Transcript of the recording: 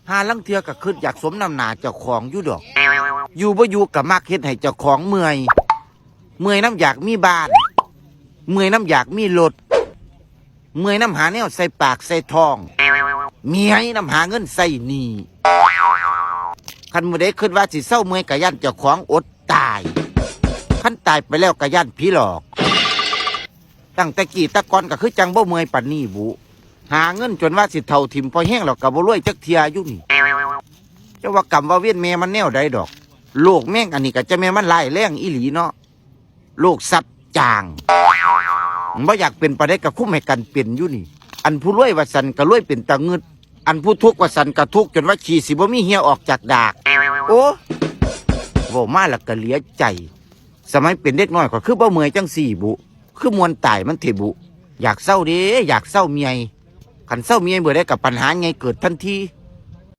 หาลังเทือก็คิดอยากสมน้ำหน้าเจ้าของอยู่ดอกอยู่บ่อยู่ก็มักเฮ็ดให้เจ้าของเมื่อยน้ำอยากมีบ้านเมื่อยน้ำอยากมีรถเมื่อยน้ำหาแนวใส่ปากใส่ท้องเมียน้ำหาเงินใส่หนี้คันมื้อใดคิดว่าสิเศร้าเมื่อยก็ย่านเจ้าของอดตายคันตายไปแล้วก็ย่านผีหลอกตั้งแต่กี้ตะก่อนก็คือจังบ่เมื่อยปานนี้บุหาเงินจนว่าสิเท่าถิ่มพอแห้งแล้วก็บ่รวยจักเที่ยอยู่นี่เจ้าว่ากรรมว่าเวียนแม่มันแนวใดดอกโลกแม่งอันนี้ก็จะแม่มันร้ายแรงอีหลีเนาะโลกซับจางบ่อยากเป็นประเด็กก็คุ้มให้กันเป็นอยู่นี่อันผู้รวยว่าสันก็รวยเป็นตะงึดอันผู้ทุกข์ว่าสันก็ทุกข์จนว่าขี้สิบ่มีเหี่ยออกจากดากโอ้โว้มาแล้วก็เหลียใจสมัยเป็นเด็กน้อยก็คือบ่เมื่อยจังสี่บุคือมวนตายมันเทบุอยากเศร้าเด้อยากเศร้าเมียคันเศร้าเมียเบื่อได้กับปัญหาไงเกิดทันที